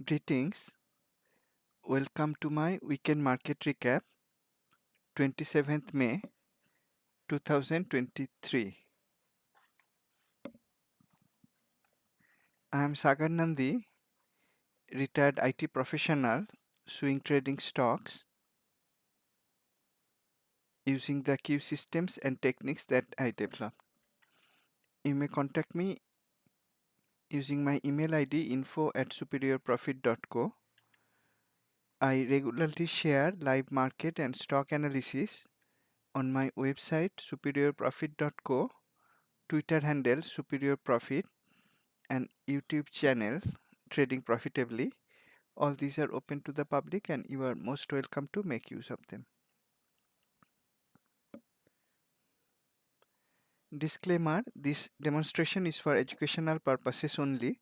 Greetings. Welcome to my weekend market recap, 27th May 2023. I am Sagar Nandi, retired IT professional, swing trading stocks using the Q systems and techniques that I developed. You may contact me using my email ID info@superiorprofit.co. I regularly share live market and stock analysis on my website superiorprofit.co, Twitter handle superiorprofit, and YouTube channel Trading Profitably. All these are open to the public and you are most welcome to make use of them. Disclaimer: this demonstration is for educational purposes only.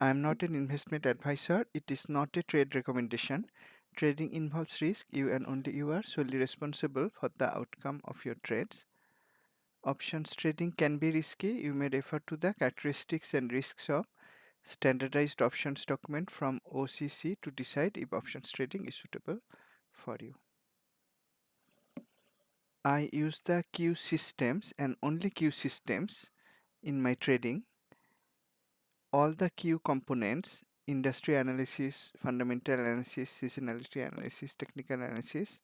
I am not an investment advisor. It is not a trade recommendation. Trading involves risk. You and only you are solely responsible for the outcome of your trades. Options trading can be risky. You may refer to the characteristics and risks of standardized options document from OCC to decide if options trading is suitable for you. I use the Q systems and only Q systems in my trading. All the Q components, industry analysis, fundamental analysis, seasonality analysis, technical analysis,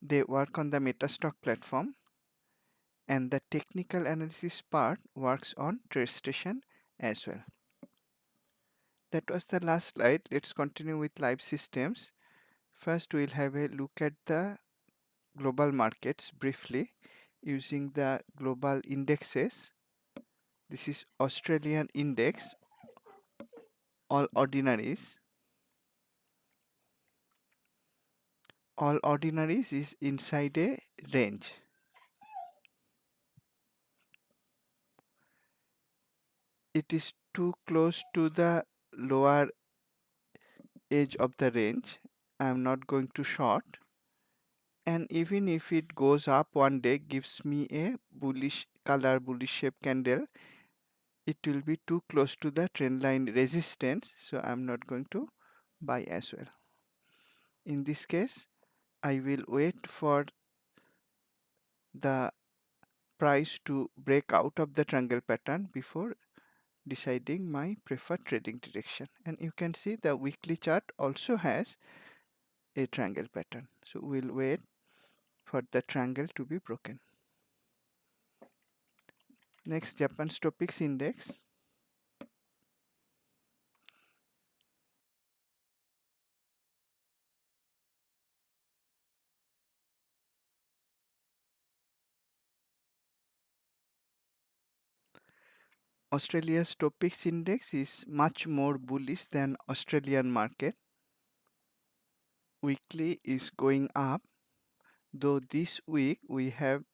they work on the Metastock platform, and the technical analysis part works on TradeStation as well. That was the last slide. Let's continue with live systems. First, we'll have a look at the global markets briefly using the global indexes. This is Australian index, all ordinaries. All ordinaries is inside a range. It is too close to the lower edge of the range. I am not going to short. And even if it goes up one day, gives me a bullish color, bullish shape candle, it will be too close to the trend line resistance. So I'm not going to buy as well. In this case, I will wait for the price to break out of the triangle pattern before deciding my preferred trading direction. And you can see the weekly chart also has a triangle pattern. So we'll wait for the triangle to be broken. Next, Japan Stopics Index. Australia's Stopics Index is much more bullish than Australian market. Weekly is going up, though this week we have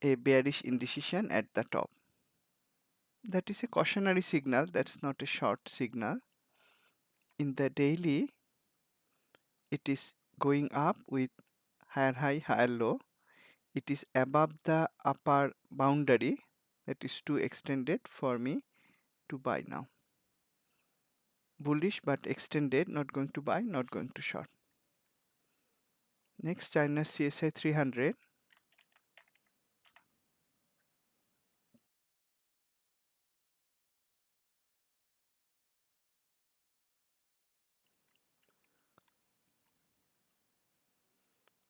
a bearish indecision at the top. That is a cautionary signal, that's not a short signal. In the daily, it is going up with higher high, higher low. It is above the upper boundary, that is too extended for me to buy now. Bullish but extended, not going to buy, not going to short. Next, China's CSI 300.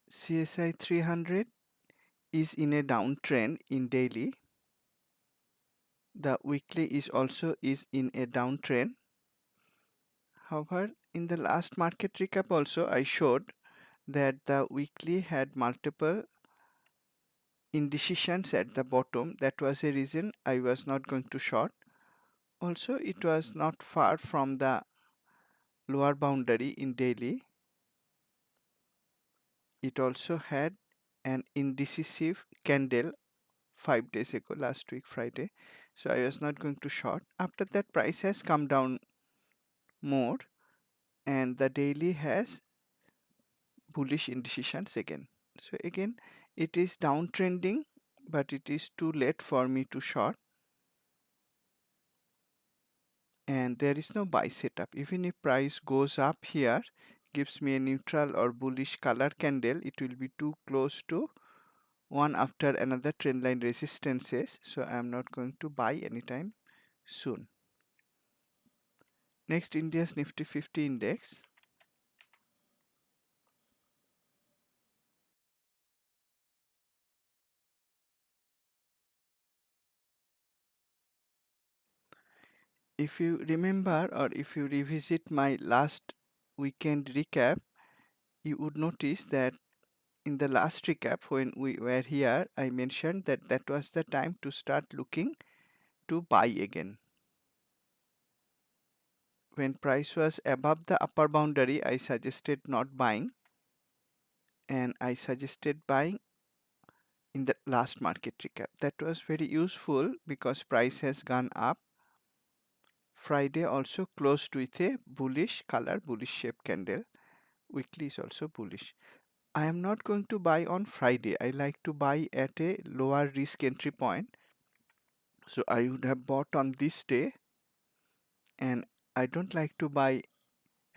CSI 300 is in a downtrend in daily. The weekly is also in a downtrend. However, in the last market recap also I showed that the weekly had multiple indecisions at the bottom. That was a reason I was not going to short. Also, it was not far from the lower boundary in daily. It also had an indecisive candle 5 days ago, last week Friday. So I was not going to short. After that, price has come down more and the daily has bullish indecisions again. So again, it is downtrending, but it is too late for me to short. and there is no buy setup. Even if price goes up here, gives me a neutral or bullish color candle, it will be too close to one after another trendline resistances, so I am not going to buy anytime soon. Next, India's Nifty 50 index. If you remember or if you revisit my last weekend recap, you would notice that in the last recap when we were here, I mentioned that that was the time to start looking to buy again. When price was above the upper boundary, I suggested not buying, and I suggested buying in the last market recap. That was very useful because price has gone up. Friday also closed with a bullish color, bullish shape candle. Weekly is also bullish. I am not going to buy on Friday. I like to buy at a lower risk entry point. So I would have bought on this day, and I don't like to buy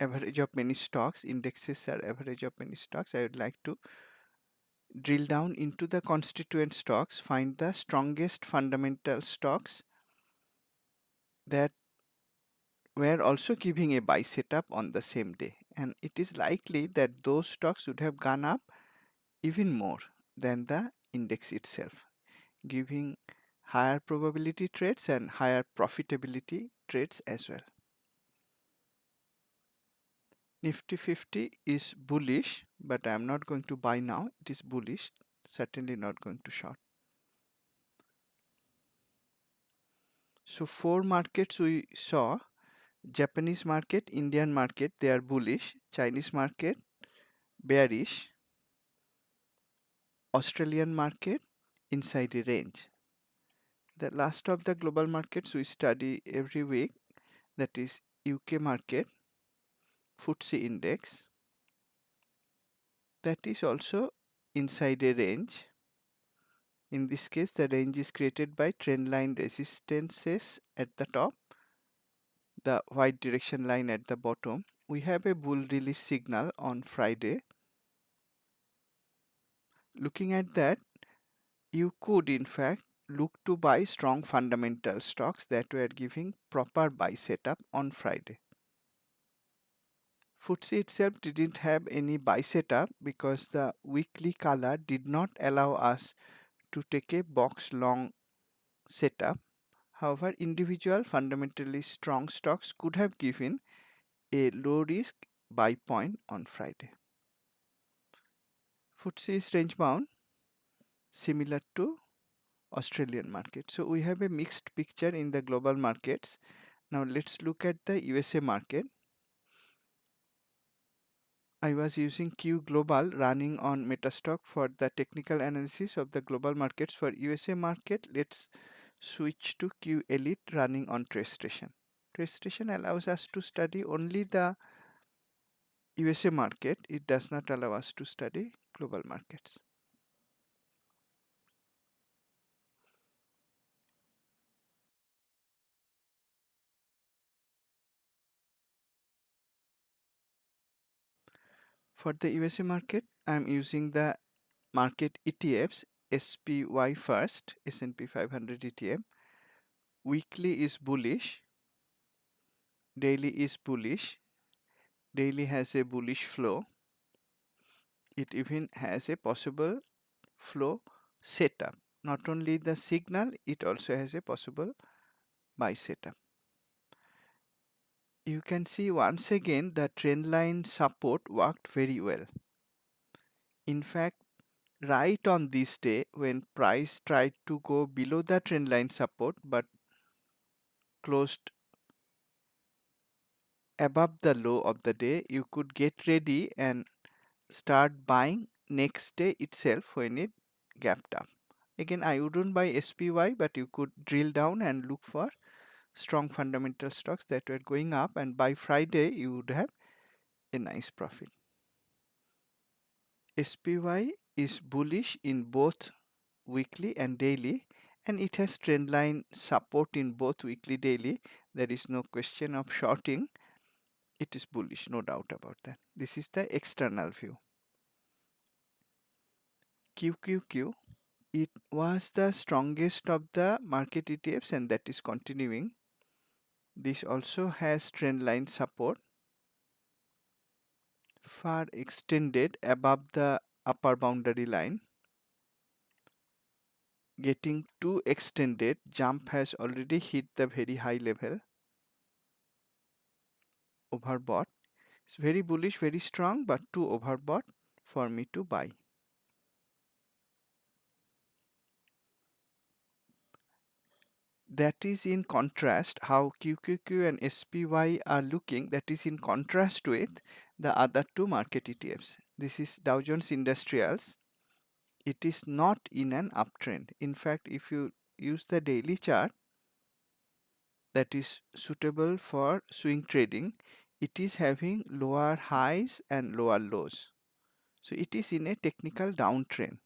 average of many stocks. Indexes are average of many stocks. I would like to drill down into the constituent stocks, find the strongest fundamental stocks that were also giving a buy setup on the same day. And it is likely that those stocks would have gone up even more than the index itself, giving higher probability trades and higher profitability trades as well. Nifty 50 is bullish, but I am not going to buy now. It is bullish, certainly not going to short. So four markets we saw: Japanese market, Indian market, they are bullish; Chinese market, bearish; Australian market, inside a range. The last of the global markets we study every week, that is UK market, FTSE index, that is also inside a range. In this case, the range is created by trendline resistances at the top, the white direction line at the bottom. We have a bull release signal on Friday. Looking at that, you could in fact look to buy strong fundamental stocks that were giving proper buy setup on Friday. FTSE itself didn't have any buy setup because the weekly color did not allow us to take a box long setup. However, individual fundamentally strong stocks could have given a low risk buy point on Friday. FTSE is range bound, similar to Australian market. So we have a mixed picture in the global markets. Now let's look at the USA market. I was using Q Global running on Metastock for the technical analysis of the global markets. For USA market, let's switch to Q Elite running on TradeStation. TradeStation allows us to study only the USA market. It does not allow us to study global markets. For the USA market, I'm using the market ETFs, SPY first, S&P 500 ETF. Weekly is bullish, daily is bullish, daily has a bullish flow. It even has a possible flow setup. Not only the signal, it also has a possible buy setup. You can see once again the trend line support worked very well. In fact, right on this day when price tried to go below the trend line support but closed above the low of the day, you could get ready and start buying next day itself when it gapped up. Again, I wouldn't buy SPY, but you could drill down and look for strong fundamental stocks that were going up, and by Friday you would have a nice profit. SPY is bullish in both weekly and daily, and it has trendline support in both weekly daily. There is no question of shorting. It is bullish, no doubt about that. This is the external view. QQQ, it was the strongest of the market ETFs, and that is continuing. This also has trend line support far extended above the upper boundary line. Getting too extended, jump has already hit the very high level. Overbought. It's very bullish, very strong, but too overbought for me to buy. That is in contrast how QQQ and SPY are looking. That is in contrast with the other two market ETFs. This is Dow Jones Industrials. It is not in an uptrend. In fact, if you use the daily chart that is suitable for swing trading, it is having lower highs and lower lows. So it is in a technical downtrend.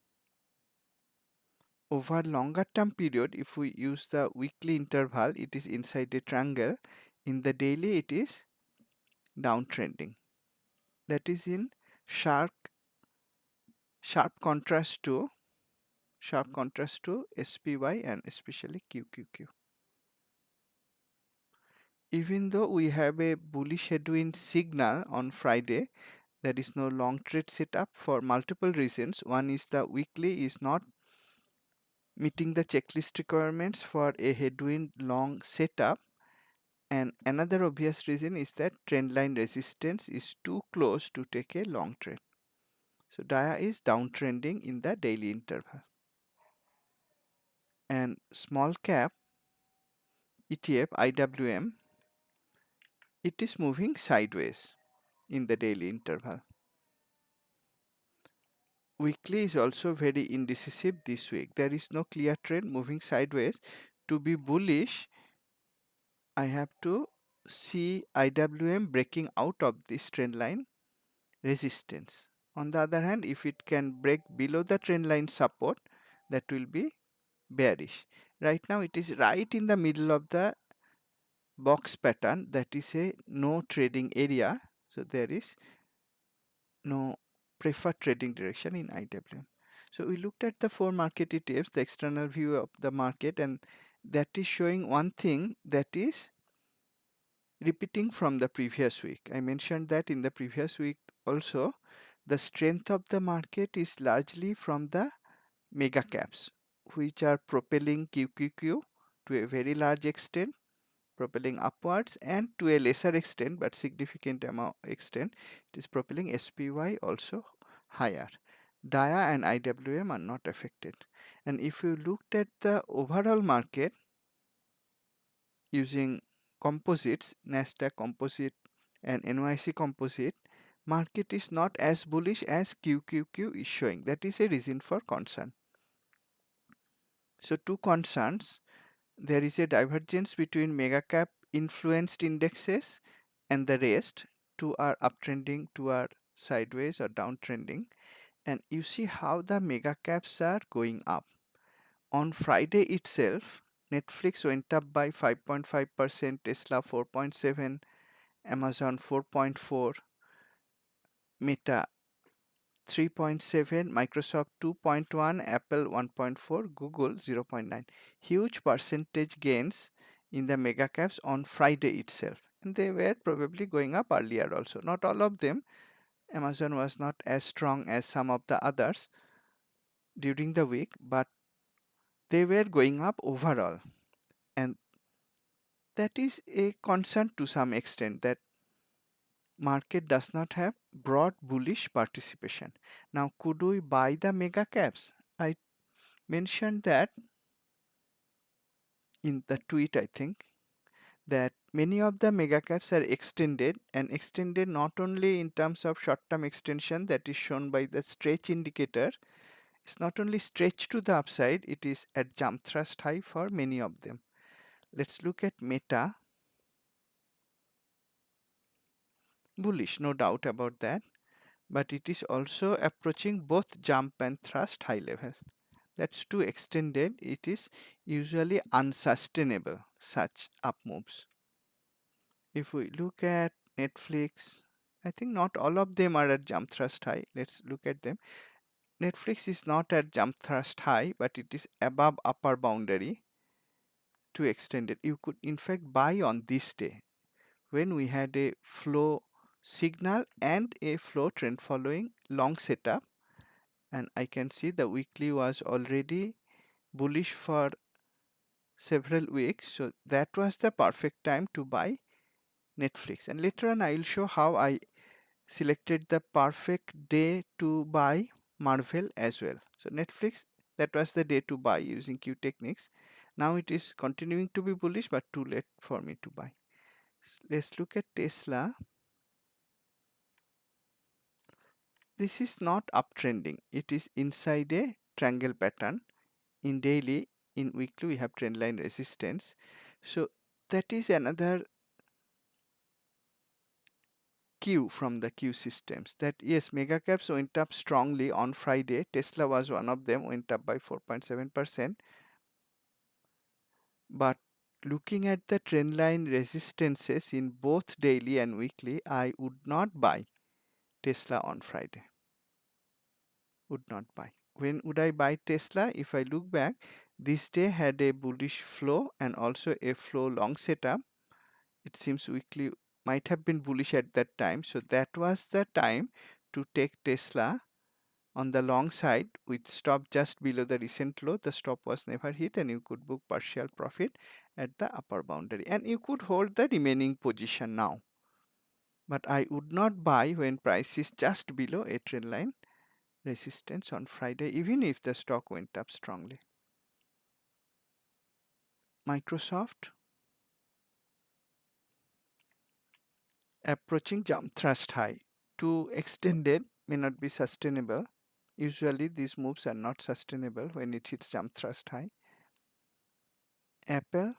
Over longer term period, if we use the weekly interval, it is inside a triangle. In the daily, it is downtrending. That is in sharp contrast to SPY and especially QQQ. Even though we have a bullish headwind signal on Friday, there is no long trade setup for multiple reasons. One is the weekly is not meeting the checklist requirements for a headwind long setup, and another obvious reason is that trendline resistance is too close to take a long trade. So DIA is downtrending in the daily interval. And small cap ETF IWM, it is moving sideways in the daily interval. Weekly is also very indecisive this week. There is no clear trend, moving sideways. To be bullish, I have to see IWM breaking out of this trend line resistance. On the other hand, if it can break below the trend line support, that will be bearish. Right now it is right in the middle of the box pattern, that is a no trading area. So there is no preferred trading direction in IWM. So we looked at the four market ETFs, the external view of the market, and that is showing one thing that is repeating from the previous week. I mentioned that in the previous week also. The strength of the market is largely from the mega caps, which are propelling QQQ to a very large extent, propelling upwards, and to a lesser extent but significant amount extent, it is propelling SPY also higher. DIA and IWM are not affected. And if you looked at the overall market using composites, Nasdaq composite and NYSE composite, market is not as bullish as QQQ is showing. That is a reason for concern. So two concerns. There is a divergence between mega cap influenced indexes and the rest. Two are uptrending, two are sideways or downtrending. And you see how the mega caps are going up. On Friday itself, Netflix went up by 5.5%, Tesla 4.7, Amazon 4.4, Meta 3.7, Microsoft 2.1, Apple 1.4, Google 0.9. Huge percentage gains in the mega caps on Friday itself. And they were probably going up earlier also. Not all of them. Amazon was not as strong as some of the others during the week, but they were going up overall. And that is a concern to some extent, that market does not have broad bullish participation. Now, could we buy the mega caps? I mentioned that in the tweet, I think, that many of the mega caps are extended, and extended not only in terms of short-term extension that is shown by the stretch indicator. It's not only stretched to the upside, it is at jump thrust high for many of them. Let's look at Meta. Bullish, no doubt about that, but it is also approaching both jump and thrust high level. That's too extended. It is usually unsustainable, such up moves. If we look at Netflix, I think not all of them are at jump thrust high. Let's look at them. Netflix is not at jump thrust high, but it is above upper boundary to extend it. You could in fact buy on this day when we had a flow signal and a flow trend following long setup, and I can see the weekly was already bullish for several weeks, so that was the perfect time to buy Netflix. And later on I will show how I selected the perfect day to buy Marvel as well. So Netflix, that was the day to buy using Q techniques. Now it is continuing to be bullish, but too late for me to buy. Let's look at Tesla. This is not uptrending. It is inside a triangle pattern. In daily, in weekly, we have trend line resistance. So that is another cue from the Q systems that yes, mega caps went up strongly on Friday. Tesla was one of them, went up by 4.7%. But looking at the trend line resistances in both daily and weekly, I would not buy Tesla on Friday. Would not buy. When would I buy Tesla? If I look back, this day had a bullish flow and also a flow long setup. It seems weekly might have been bullish at that time. So that was the time to take Tesla on the long side with stop just below the recent low. The stop was never hit and you could book partial profit at the upper boundary. And you could hold the remaining position now. But I would not buy when price is just below a trend line resistance on Friday, even if the stock went up strongly. Microsoft approaching jump thrust high. Too extended may not be sustainable. Usually these moves are not sustainable when it hits jump thrust high. Apple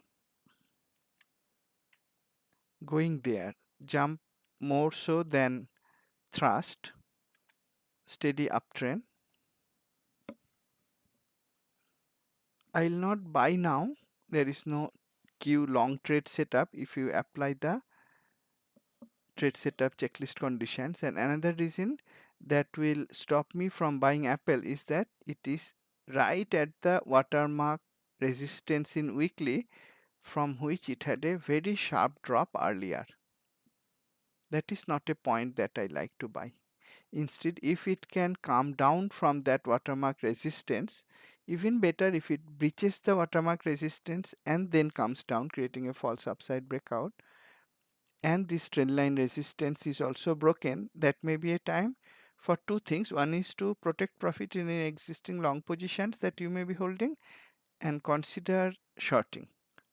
going there, jump more so than thrust, steady uptrend. I'll not buy now. There is no Q long trade setup if you apply the trade setup checklist conditions. And another reason that will stop me from buying Apple is that it is right at the watermark resistance in weekly from which it had a very sharp drop earlier. That is not a point that I like to buy. Instead, if it can come down from that watermark resistance, even better if it breaches the watermark resistance and then comes down, creating a false upside breakout, and this trend line resistance is also broken, that may be a time for two things. One is to protect profit in existing long positions that you may be holding and consider shorting.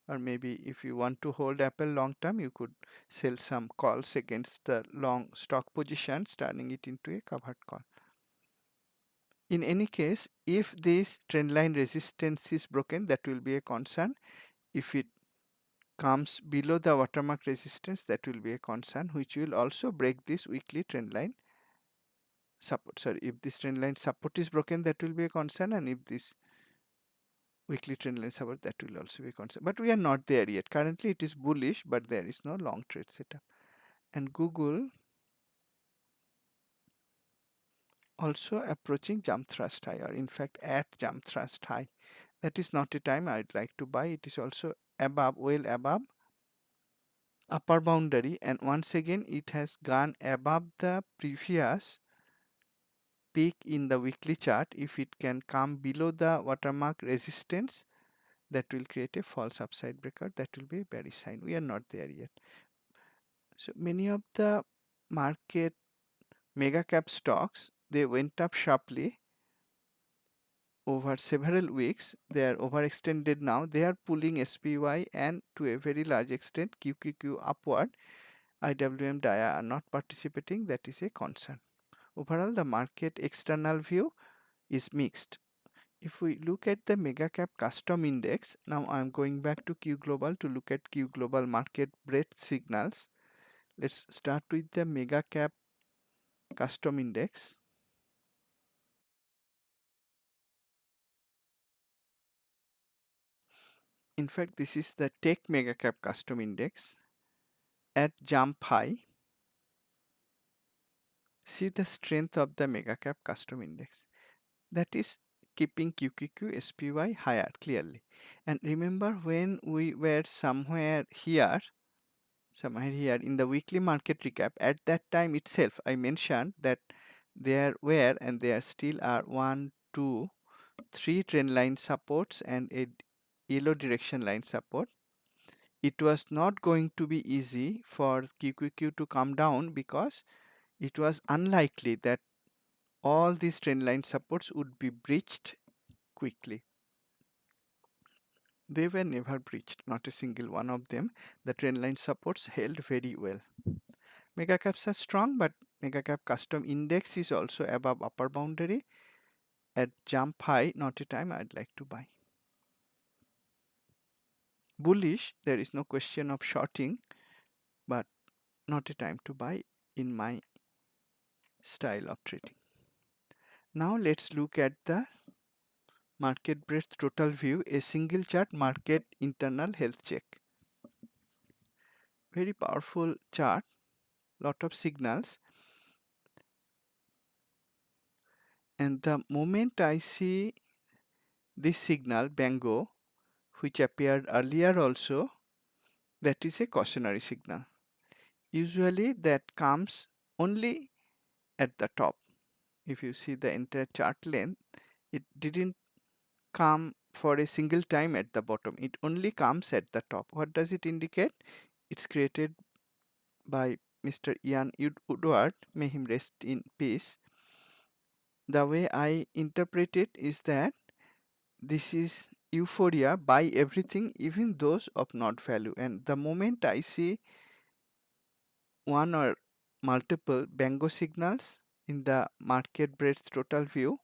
Or maybe if you want to hold Apple long term, you could sell some calls against the long stock positions, turning it into a covered call. In any case, if this trend line resistance is broken, that will be a concern. If it comes below the watermark resistance, that will be a concern, which will also break this weekly trend line support. Sorry, if this trend line support is broken, that will be a concern, and if this weekly trend line support, that will also be a concern. But we are not there yet. Currently it is bullish, but there is no long trade setup. And Google also approaching jump thrust high, or in fact at jump thrust high. That is not a time I'd like to buy. It is also above, well above upper boundary, and once again it has gone above the previous peak in the weekly chart. If it can come below the watermark resistance, that will create a false upside breakout. That will be a bearish sign. We are not there yet. So many of the market mega cap stocks, they went up sharply over several weeks. They are overextended now. They are pulling SPY and to a very large extent QQQ upward. IWM DIA are not participating. That is a concern. Overall, the market external view is mixed. If we look at the mega cap custom index, now I am going back to Q Global to look at Q Global market breadth signals. Let's start with the mega cap custom index. In fact, this is the tech mega cap custom index. at jump high, see the strength of the mega cap custom index. That is keeping QQQ SPY higher clearly. And remember when we were somewhere here in the weekly market recap, at that time itself I mentioned that there were and there still are 1, 2, 3 trend line supports and a yellow direction line support. It was not going to be easy for QQQ to come down because it was unlikely that all these trend line supports would be breached quickly. They were never breached, not a single one of them. The trend line supports held very well. Mega caps are strong, but mega cap custom index is also above upper boundary. At jump high, not a time I'd like to buy. Bullish, there is no question of shorting, but not a time to buy in my style of trading. Now let's look at the market breadth total view, a single chart market internal health check. Very powerful chart, lot of signals. And the moment I see this signal, Bango, which appeared earlier also, that is a cautionary signal. Usually that comes only at the top. If you see the entire chart length, it didn't come for a single time at the bottom. It only comes at the top. What does it indicate? It's created by Mr. Ian Woodward, may him rest in peace. The way I interpret it is that this is euphoria, buy everything, even those of not value. And the moment I see one or multiple Bango signals in the market breadth total view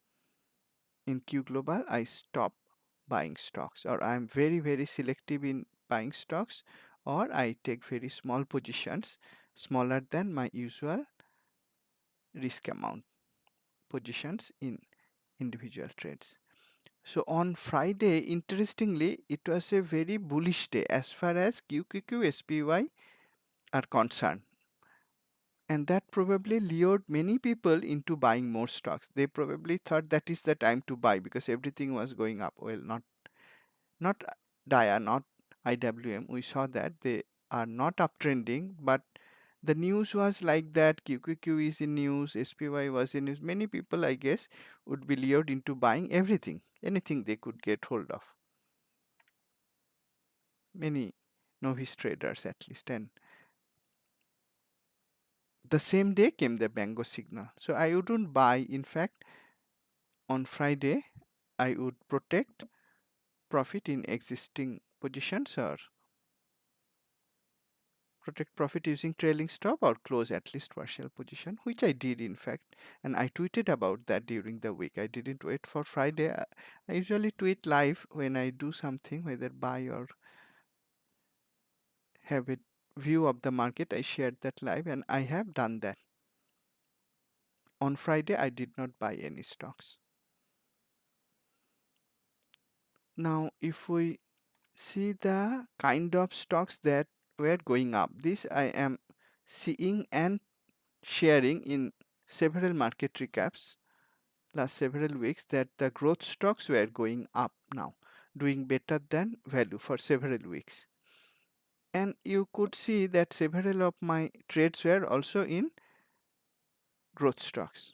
in Q Global, I stop buying stocks, or I am very, very selective in buying stocks, or I take very small positions, smaller than my usual risk amount positions in individual trades. So on Friday, interestingly, it was a very bullish day as far as QQQ SPY are concerned. And that probably lured many people into buying more stocks. They probably thought that is the time to buy because everything was going up. Well, not DIA, not IWM. We saw that they are not uptrending, but the news was like that. QQQ is in news, SPY was in news. Many people, I guess, would be lured into buying everything, anything they could get hold of. Many novice traders at least. And the same day came the Bango signal. So I wouldn't buy. In fact, on Friday, I would protect profit in existing positions or protect profit using trailing stop or close at least partial position, which I did in fact. And I tweeted about that during the week. I didn't wait for Friday. I usually tweet live when I do something, whether buy or have a view of the market. I shared that live and I have done that. On Friday, I did not buy any stocks. Now, if we see the kind of stocks that were going up, this I am seeing and sharing in several market recaps last several weeks, that the growth stocks were going up now, doing better than value for several weeks. And you could see that several of my trades were also in growth stocks.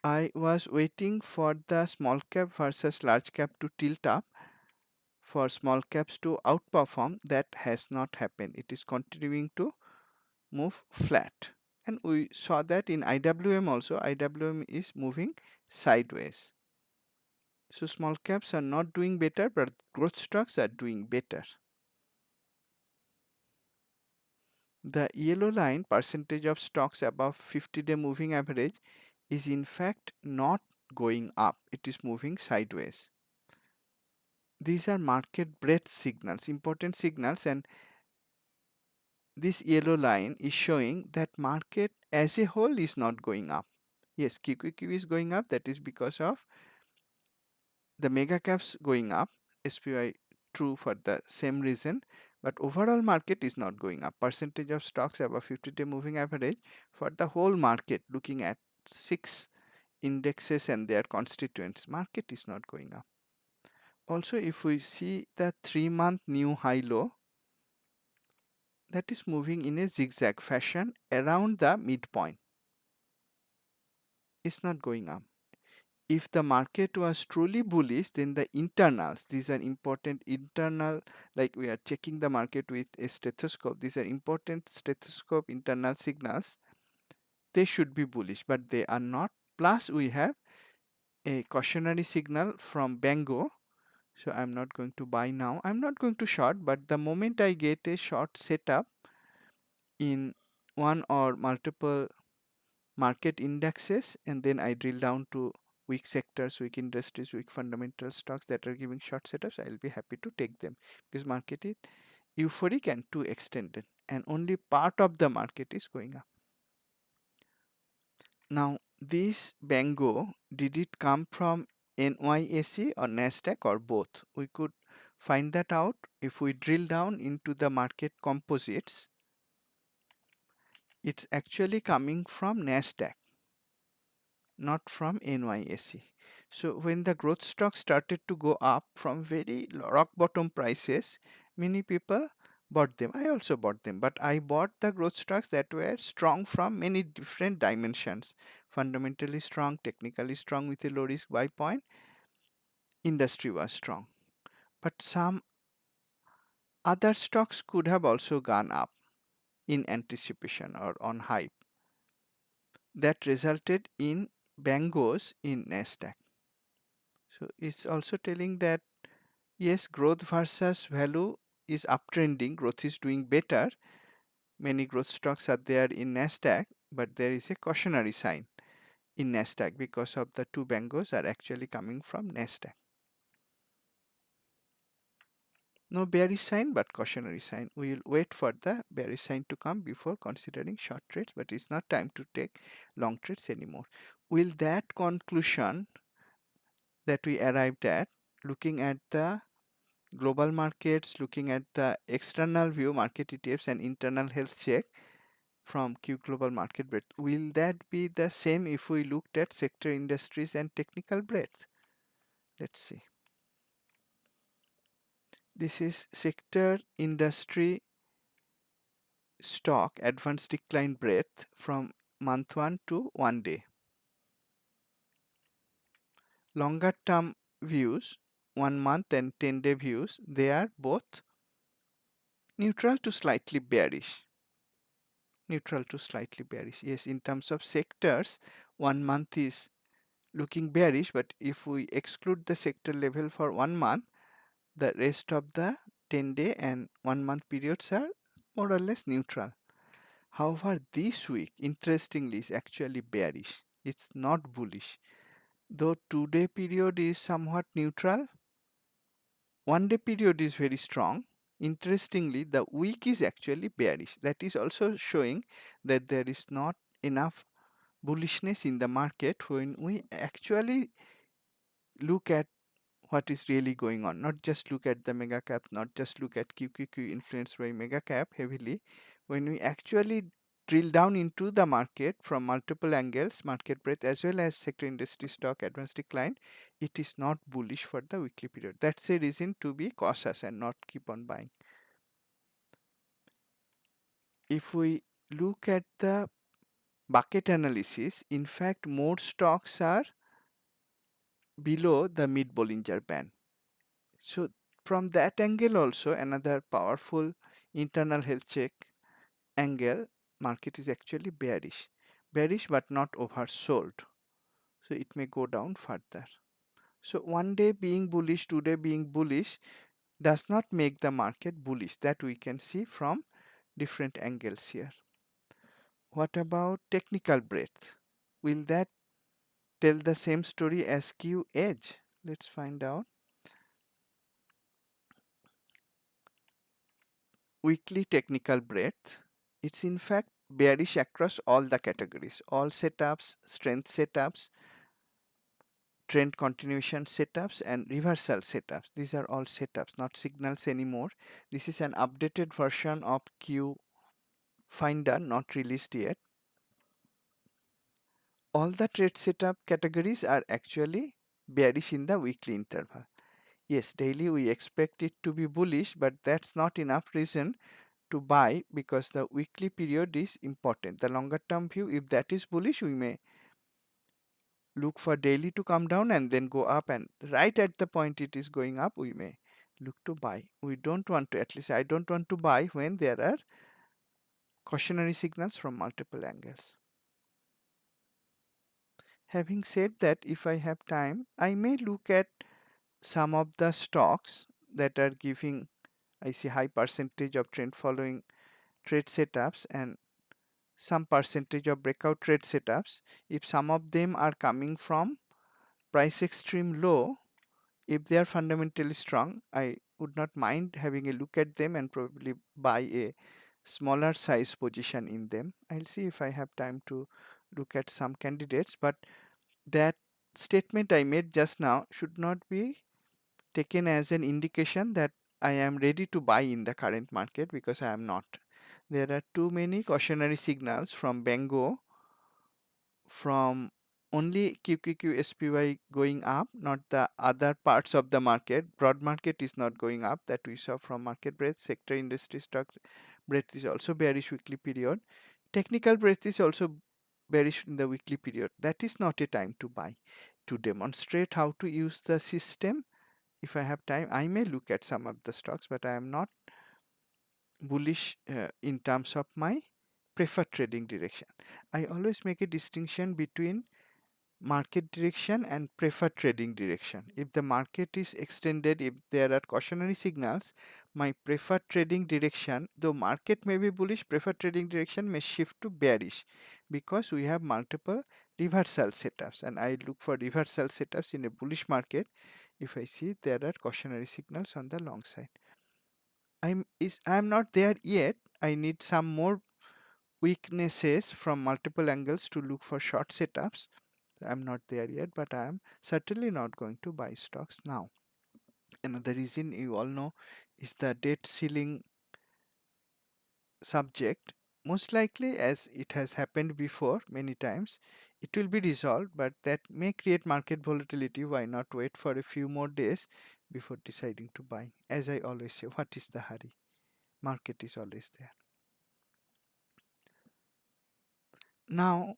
I was waiting for the small cap versus large cap to tilt up, for small caps to outperform. That has not happened. It is continuing to move flat. And we saw that in IWM also. IWM is moving sideways. So small caps are not doing better, but growth stocks are doing better. The yellow line, percentage of stocks above 50-day moving average, is in fact not going up. It is moving sideways. These are market breadth signals, important signals, and this yellow line is showing that market as a whole is not going up. Yes, QQQ is going up. That is because of the mega caps going up. SPY true for the same reason, But overall market is not going up. Percentage of stocks above 50-day moving average for the whole market, looking at 6 indexes and their constituents, market is not going up. Also, if we see the 3-month new high low, that is moving in a zigzag fashion around the midpoint. It's not going up. If the market was truly bullish, then the internals, these are important internal, like we are checking the market with a stethoscope, these are important stethoscope internal signals, they should be bullish, but they are not. Plus we have a cautionary signal from Bango, so I'm not going to buy now, I'm not going to short, but the moment I get a short setup in one or multiple market indexes and then I drill down to weak sectors, weak industries, weak fundamental stocks that are giving short setups, I'll be happy to take them because market is euphoric and too extended and only part of the market is going up. Now this Bango, did it come from NYSE or Nasdaq or both? We could find that out if we drill down into the market composites. It's actually coming from Nasdaq, not from NYSE. So when the growth stock started to go up from very rock bottom prices, many people bought them. I also bought them, but I bought the growth stocks that were strong from many different dimensions. Fundamentally strong, technically strong with a low risk buy point, industry was strong. But some other stocks could have also gone up in anticipation or on hype. That resulted in Bangos in Nasdaq. So it's also telling that yes, growth versus value is uptrending, growth is doing better. Many growth stocks are there in Nasdaq, but there is a cautionary sign in Nasdaq because of the two Bangos are actually coming from Nasdaq. No bearish sign, but cautionary sign. We will wait for the bearish sign to come before considering short trades, but it's not time to take long trades anymore. Will that conclusion that we arrived at, looking at the global markets, looking at the external view, market ETFs and internal health check from Q Global Market Breadth, will that be the same if we looked at sector, industries and technical breadth? Let's see. This is sector, industry, stock, advanced decline breadth from month 1 to 1 day. Longer term views, 1 month and 10-day views, they are both neutral to slightly bearish. Neutral to slightly bearish. Yes, in terms of sectors, 1 month is looking bearish, but if we exclude the sector level for 1 month, the rest of the 10-day and 1 month periods are more or less neutral. However, this week, interestingly, is actually bearish. It's not bullish. Though 2-day period is somewhat neutral, 1-day period is very strong. Interestingly, the week is actually bearish. That is also showing that there is not enough bullishness in the market when we actually look at what is really going on, not just look at the mega cap, not just look at QQQ influenced by mega cap heavily. When we actually drill down into the market from multiple angles, market breadth as well as sector, industry, stock, advanced decline, it is not bullish for the weekly period. That's a reason to be cautious and not keep on buying. If we look at the bucket analysis, in fact more stocks are below the mid Bollinger Band. So from that angle also, another powerful internal health check angle, market is actually bearish. Bearish but not oversold. So it may go down further. So 1 day being bullish, 2 day being bullish does not make the market bullish. That we can see from different angles here. What about technical breadth? Will that tell the same story as Q edge? Let's find out. Weekly technical breadth, it's in fact bearish across all the categories, all setups, strength setups, trend continuation setups and reversal setups. These are all setups, not signals anymore. This is an updated version of Q Finder, not released yet. All the trade setup categories are actually bearish in the weekly interval. Yes, daily we expect it to be bullish, but that's not enough reason to buy because the weekly period is important. The longer term view, if that is bullish, we may look for daily to come down and then go up, and right at the point it is going up, we may look to buy. We don't want to, at least I don't want to buy when there are cautionary signals from multiple angles. Having said that, if I have time, I may look at some of the stocks that are giving, I see, high percentage of trend following trade setups and some percentage of breakout trade setups. If some of them are coming from price extreme low, if they are fundamentally strong, I would not mind having a look at them and probably buy a smaller size position in them. I'll see if I have time to look at some candidates, but that statement I made just now should not be taken as an indication that I am ready to buy in the current market, because I am not. There are too many cautionary signals from Bengo, from only QQQ SPY going up, not the other parts of the market. Broad market is not going up, that we saw from market breadth. Sector industry stock breadth is also bearish weekly period. Technical breadth is also bearish in the weekly period. That is not a time to buy. To demonstrate how to use the system, if I have time, I may look at some of the stocks, but I am not bullish in terms of my preferred trading direction. I always make a distinction between market direction and preferred trading direction. If the market is extended, if there are cautionary signals, my preferred trading direction, though market may be bullish, preferred trading direction may shift to bearish, because we have multiple reversal setups, and I look for reversal setups in a bullish market if I see there are cautionary signals on the long side. I'm not there yet. I need some more weaknesses from multiple angles to look for short setups. I'm not there yet, but I am certainly not going to buy stocks now. Another reason you all know is the debt ceiling subject. Most likely, as it has happened before many times, it will be resolved, but that may create market volatility. Why not wait for a few more days before deciding to buy? As I always say, what is the hurry? Market is always there. Now,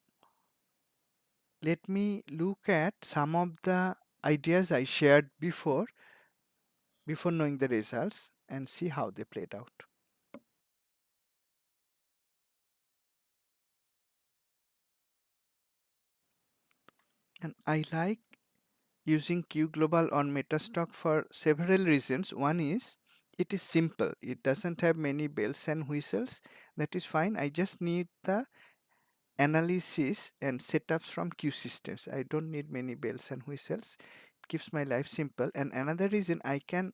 let me look at some of the ideas I shared before knowing the results, and see how they played out. And I like using Q Global on Metastock for several reasons. One is it is simple. It doesn't have many bells and whistles. That is fine. I just need the analysis and setups from Q systems. I don't need many bells and whistles. It keeps my life simple. And another reason, I can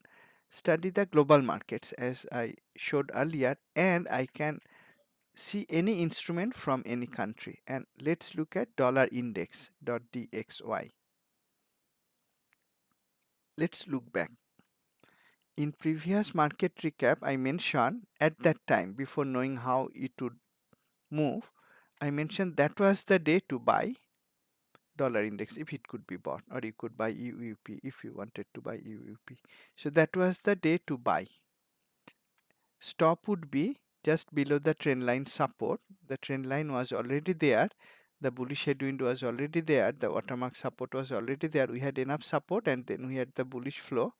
study the global markets as I showed earlier, and I can see any instrument from any country. And let's look at dollar index.dxy. Let's look back. In previous market recap, I mentioned at that time, before knowing how it would move, I mentioned that was the day to buy dollar index if it could be bought, or you could buy EUP if you wanted to buy EUP. So that was the day to buy. Stop would be just below the trend line support. The trend line was already there. The bullish headwind was already there. The watermark support was already there. We had enough support, and then we had the bullish flow.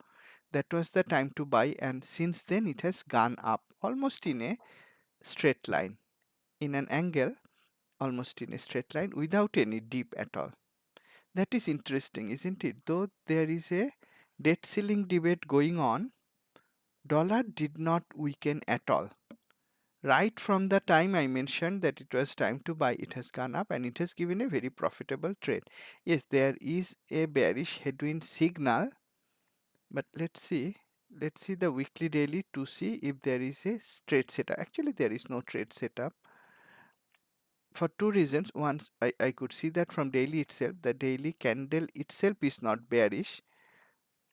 That was the time to buy, and since then it has gone up almost in a straight line, in an angle, almost in a straight line without any dip at all. That is interesting, isn't it? Though there is a debt ceiling debate going on, dollar did not weaken at all. Right from the time I mentioned that it was time to buy, it has gone up and it has given a very profitable trade. Yes, there is a bearish headwind signal, but let's see the weekly daily to see if there is a trade setup. Actually, there is no trade setup. for two reasons. One, I could see that from daily itself, the daily candle itself is not bearish.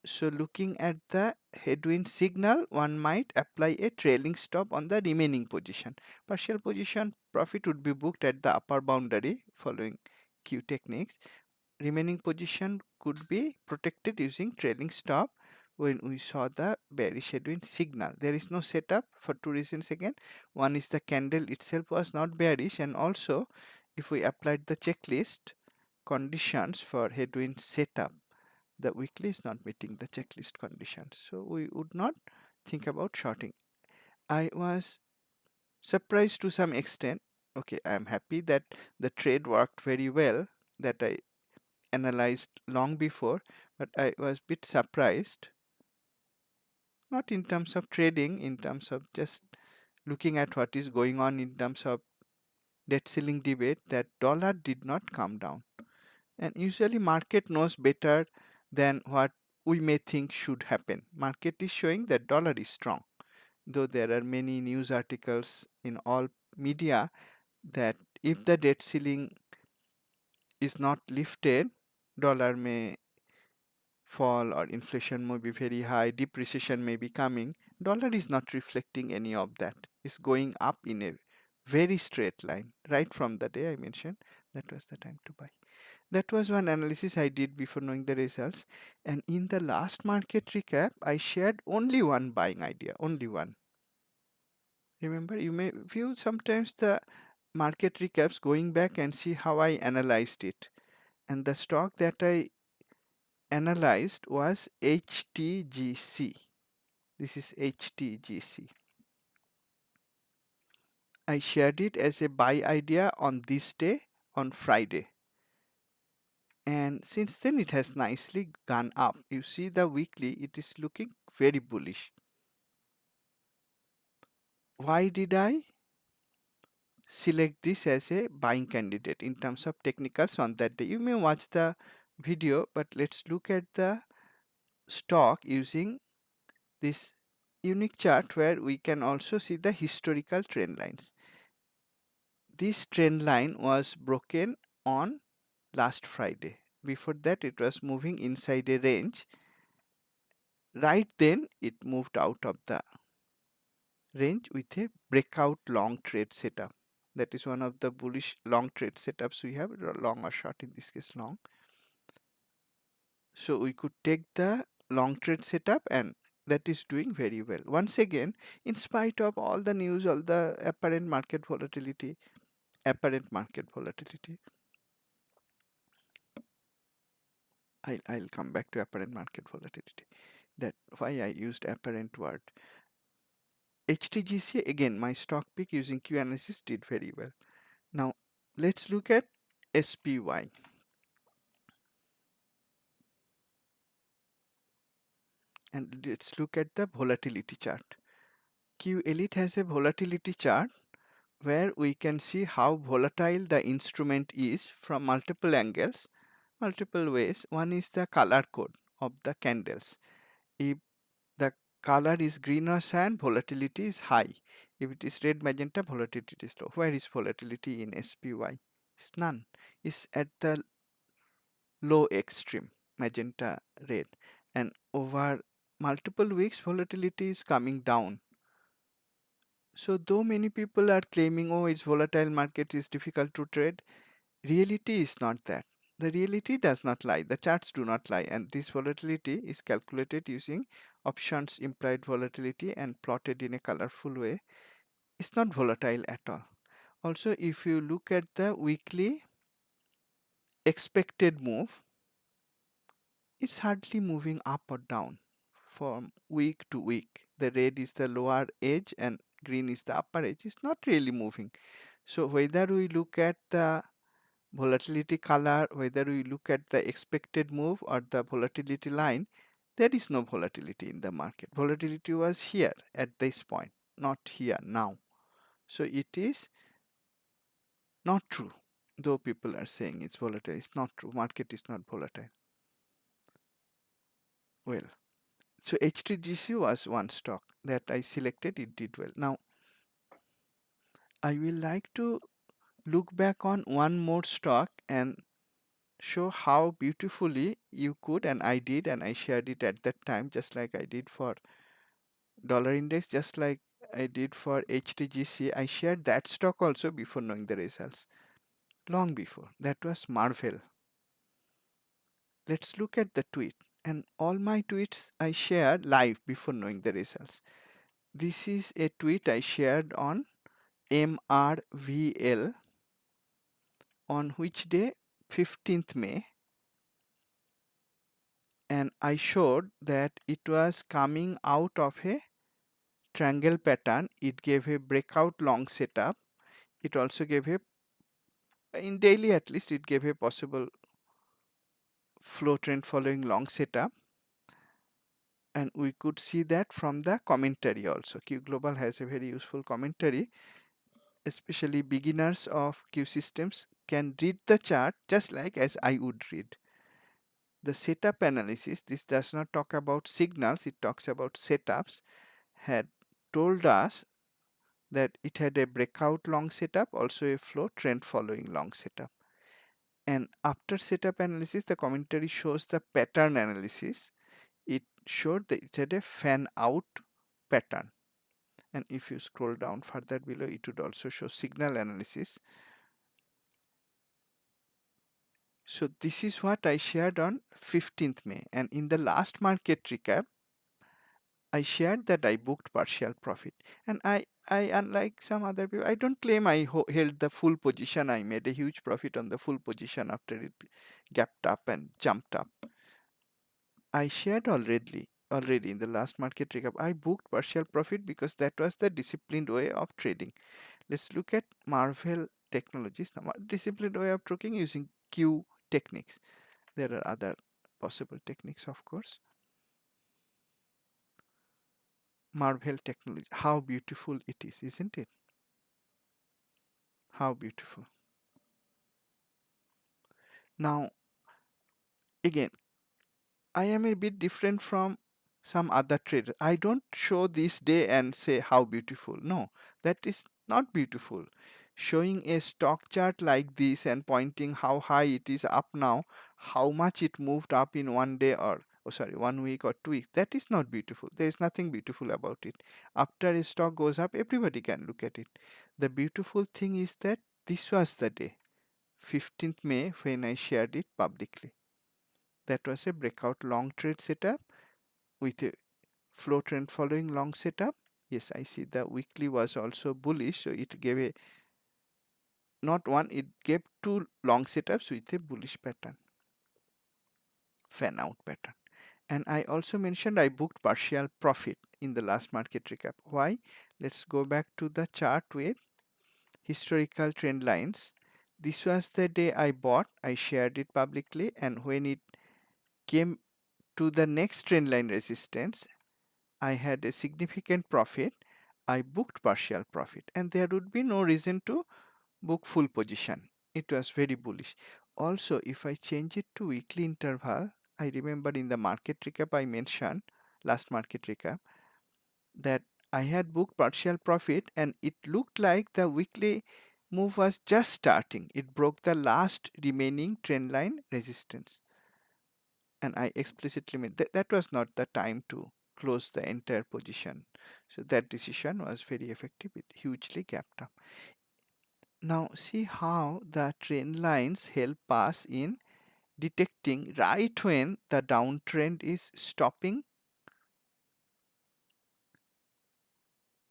So looking at the headwind signal, one might apply a trailing stop on the remaining position. Partial position profit would be booked at the upper boundary following Q techniques. Remaining position could be protected using trailing stop when we saw the bearish headwind signal. There is no setup for two reasons again. One is the candle itself was not bearish, and also if we applied the checklist conditions for headwind setup, the weekly is not meeting the checklist conditions. So we would not think about shorting. I was surprised to some extent. Okay, I am happy that the trade worked very well, that I analyzed long before, but I was a bit surprised, not in terms of trading, in terms of just looking at what is going on in terms of debt ceiling debate, that dollar did not come down. And usually market knows better than what we may think should happen. Market is showing that dollar is strong, though there are many news articles in all media that if the debt ceiling is not lifted, dollar may fall or inflation may be very high, depreciation may be coming. Dollar is not reflecting any of that. It's going up in a very straight line right from the day I mentioned that was the time to buy. That was one analysis I did before knowing the results. And in the last market recap, I shared only one buying idea, only one. Remember, you may view sometimes the market recaps going back and see how I analyzed it. And the stock that I analyzed was HTGC. This is HTGC. I shared it as a buy idea on this day, on Friday. And since then it has nicely gone up. You see the weekly, it is looking very bullish. Why did I select this as a buying candidate in terms of technicals on that day? You may watch the video, but let's look at the stock using this unique chart where we can also see the historical trend lines. This trend line was broken on last Friday. Before that, it was moving inside a range. Right then, it moved out of the range with a breakout long trade setup. That is one of the bullish long trade setups we have, long or short, in this case long. So we could take the long trade setup, and that is doing very well. Once again, in spite of all the news, all the apparent market volatility, I'll come back to apparent market volatility. That why I used apparent word. HTGC, again, my stock pick using Q analysis did very well. Now let's look at SPY. And let's look at the volatility chart. Q Elite has a volatility chart where we can see how volatile the instrument is from multiple angles, multiple ways. One is the color code of the candles. If the color is green or cyan, volatility is high. If it is red magenta, volatility is low. Where is volatility in SPY? It's none. It's at the low extreme, magenta red. And over multiple weeks, volatility is coming down. So though many people are claiming, oh, it's volatile market is difficult to trade, reality is not that. The reality does not lie. The charts do not lie. And this volatility is calculated using options implied volatility and plotted in a colorful way. It's not volatile at all. Also, if you look at the weekly expected move, it's hardly moving up or down from week to week. The red is the lower edge and green is the upper edge. It's not really moving. So whether we look at the volatility color, whether we look at the expected move or the volatility line, there is no volatility in the market. Volatility was here at this point, not here now. So it is not true. Though people are saying it's volatile, it's not true. Market is not volatile. Well, so HTGC was one stock that I selected. It did well. Now, I will like to look back on one more stock and show how beautifully you could, and I did, and I shared it at that time, just like I did for dollar index, just like I did for HTGC. I shared that stock also before knowing the results, long before. That was Marvell. Let's look at the tweet. And all my tweets I shared live before knowing the results. This is a tweet I shared on MRVL on which day? 15th May. And I showed that it was coming out of a triangle pattern. It gave a breakout long setup. It also gave a, in daily at least, it gave a possible flow trend following long setup. And we could see that from the commentary also. Q Global has a very useful commentary. Especially beginners of Q systems can read the chart just like as I would read. The setup analysis, this does not talk about signals, it talks about setups, had told us that it had a breakout long setup, also a flow trend following long setup. And after setup analysis, the commentary shows the pattern analysis. It showed that it had a fan out pattern. And if you scroll down further below, it would also show signal analysis. So this is what I shared on 15th May. And in the last market recap, I shared that I booked partial profit. And I unlike some other people, I don't claim I held the full position. I made a huge profit on the full position after it gapped up and jumped up. I shared already in the last market recap. I booked partial profit because that was the disciplined way of trading. Let's look at Marvell Technologies. The disciplined way of trading using Q techniques. There are other possible techniques, of course. Marvell Technology. How beautiful it is, isn't it? How beautiful. Now, again, I am a bit different from some other traders. I don't show this day and say how beautiful. No, that is not beautiful. Showing a stock chart like this and pointing how high it is up now, how much it moved up in one day or, oh sorry, 1 week or 2 weeks, that is not beautiful. There is nothing beautiful about it. After a stock goes up, everybody can look at it. The beautiful thing is that this was the day, 15th May, when I shared it publicly. That was a breakout long trade setup with a flow trend following long setup. Yes, I see the weekly was also bullish, so it gave a not one, it gave two long setups with a bullish pattern, fan out pattern. And I also mentioned I booked partial profit in the last market recap. Why? Let's go back to the chart with historical trend lines. This was the day I bought, I shared it publicly, and when it came to the next trend line resistance, I had a significant profit. I booked partial profit, and there would be no reason to book full position. It was very bullish. Also, if I change it to weekly interval, I remember in the market recap I mentioned, last market recap, that I had booked partial profit and it looked like the weekly move was just starting. It broke the last remaining trend line resistance. And I explicitly made that was not the time to close the entire position. So that decision was very effective. It hugely gapped up. Now see how the trend lines help us in detecting right when the downtrend is stopping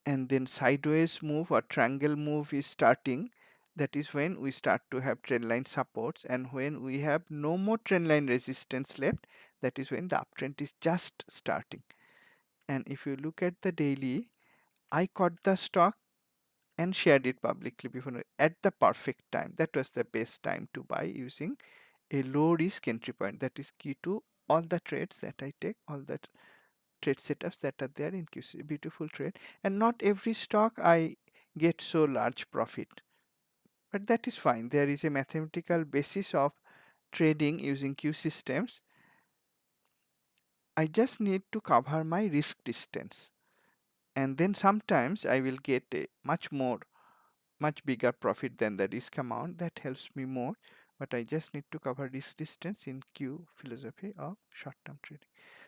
and then sideways move or triangle move is starting. That is when we start to have trend line supports, and when we have no more trend line resistance left, that is when the uptrend is just starting. And if you look at the daily, I caught the stock and shared it publicly before at the perfect time. That was the best time to buy using a low risk entry point. That is key to all the trades that I take, all the trade setups that are there in QC. Beautiful trade. And not every stock I get so large profit. But that is fine. There is a mathematical basis of trading using Q systems. I just need to cover my risk distance. And then sometimes I will get a much more much bigger profit than the risk amount. That helps me more, but I just need to cover risk distance in Q philosophy of short-term trading.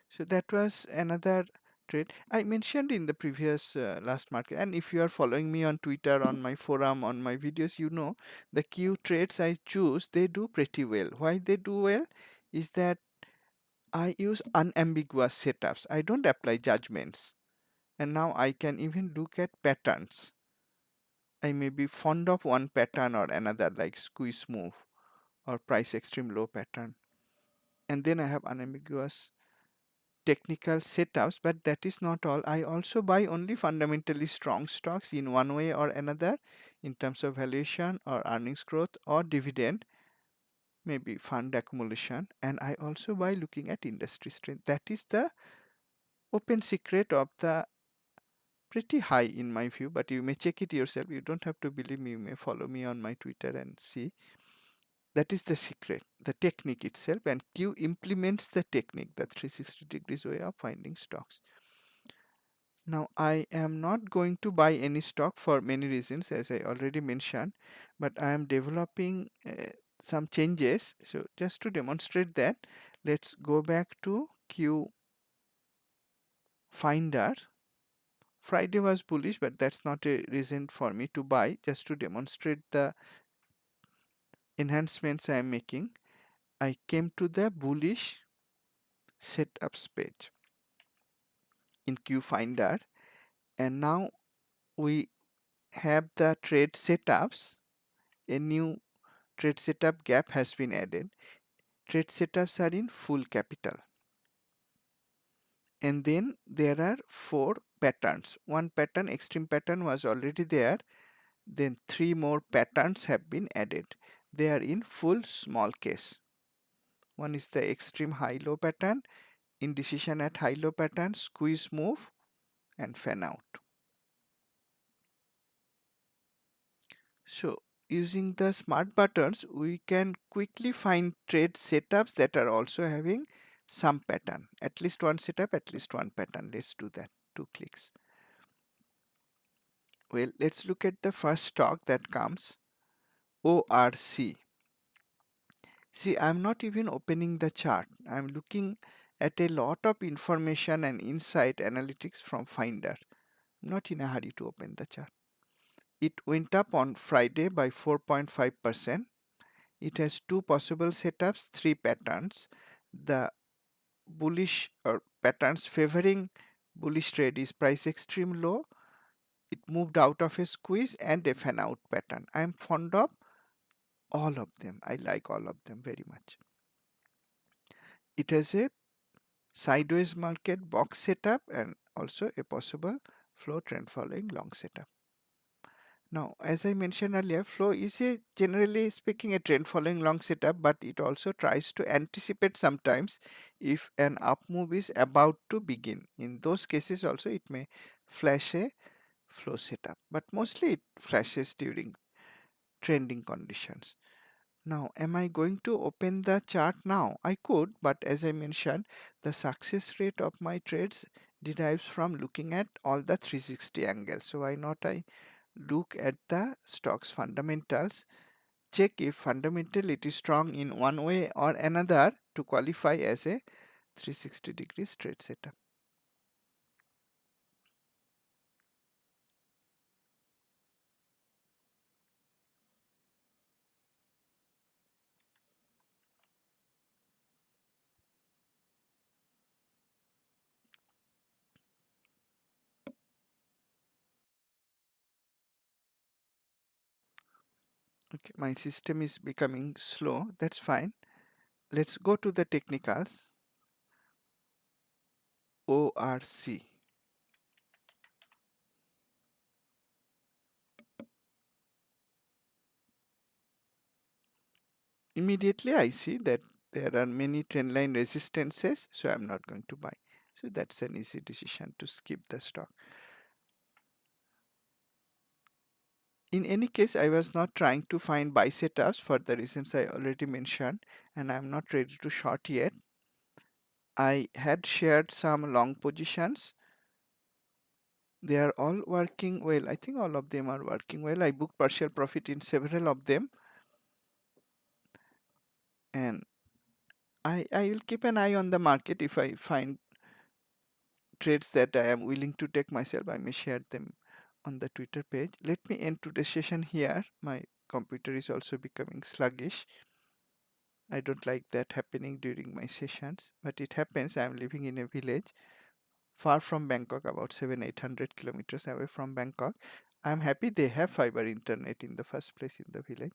So that was another trade I mentioned in the previous last market. And if you are following me on Twitter, on my forum, on my videos, you know the Q trades I choose, they do pretty well. Why they do well is that I use unambiguous setups. I don't apply judgments. And now I can even look at patterns. I may be fond of one pattern or another, like squeeze move or price extreme low pattern. And then I have unambiguous technical setups, but that is not all. I also buy only fundamentally strong stocks in one way or another in terms of valuation or earnings growth or dividend, maybe fund accumulation. And I also buy looking at industry strength. That is the open secret of the pretty high in my view, but you may check it yourself. You don't have to believe me. You may follow me on my Twitter and see. That is the secret, the technique itself, and Q implements the technique, the 360 degrees way of finding stocks. Now, I am not going to buy any stock for many reasons, as I already mentioned, but I am developing some changes. So, just to demonstrate that, let's go back to Q Finder. Friday was bullish, but that's not a reason for me to buy. Just to demonstrate the enhancements I am making, I came to the bullish setups page in QFinder, and now we have the trade setups. A new trade setup gap has been added. Trade setups are in full capital, and then there are 4 patterns. One pattern, extreme pattern, was already there. Then 3 more patterns have been added. They are in full small case. One is the extreme high-low pattern, indecision at high-low pattern, squeeze move, and fan out. So using the smart buttons, we can quickly find trade setups that are also having some pattern. At least one setup, at least one pattern. Let's do that. 2 clicks. Well, let's look at the first stock that comes, ORC. See, I'm not even opening the chart. I'm looking at a lot of information and insight analytics from Finder. I'm not in a hurry to open the chart. It went up on Friday by 4.5%. It has 2 possible setups, 3 patterns. The bullish or patterns favoring bullish trade is price extreme low. It moved out of a squeeze and a fan out pattern. I'm fond of all of them. I like all of them very much. It has a sideways market box setup and also a possible flow trend following long setup. Now, as I mentioned earlier, flow is a generally speaking a trend following long setup, but it also tries to anticipate sometimes if an up move is about to begin. In those cases also it may flash a flow setup, but mostly it flashes during trending conditions. Now, am I going to open the chart now? I could, but as I mentioned, the success rate of my trades derives from looking at all the 360 angles. So why not I look at the stock's fundamentals, check if fundamental it is strong in one way or another to qualify as a 360 degrees trade setup. Okay, my system is becoming slow. That's fine. Let's go to the technicals. ORC. Immediately I see that there are many trendline resistances, so I'm not going to buy. So that's an easy decision to skip the stock. In any case, I was not trying to find buy setups for the reasons I already mentioned, and I'm not ready to short yet. I had shared some long positions They are all working well. I think all of them are working well. I booked partial profit in several of them, and I will keep an eye on the market. If I find trades that I am willing to take myself, I may share them on the Twitter page. Let me end today's session here. My computer is also becoming sluggish. I don't like that happening during my sessions, but it happens. I am living in a village far from Bangkok, about 700-800 kilometers away from Bangkok. I'm happy they have fiber internet in the first place in the village.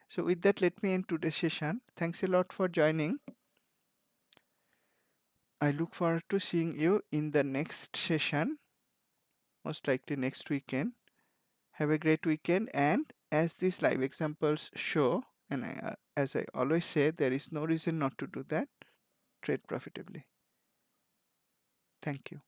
So with that, let me end today's session. Thanks a lot for joining. I look forward to seeing you in the next session, most likely next weekend. Have a great weekend, and as these live examples show, and as I always say, there is no reason not to do that. Trade profitably. Thank you.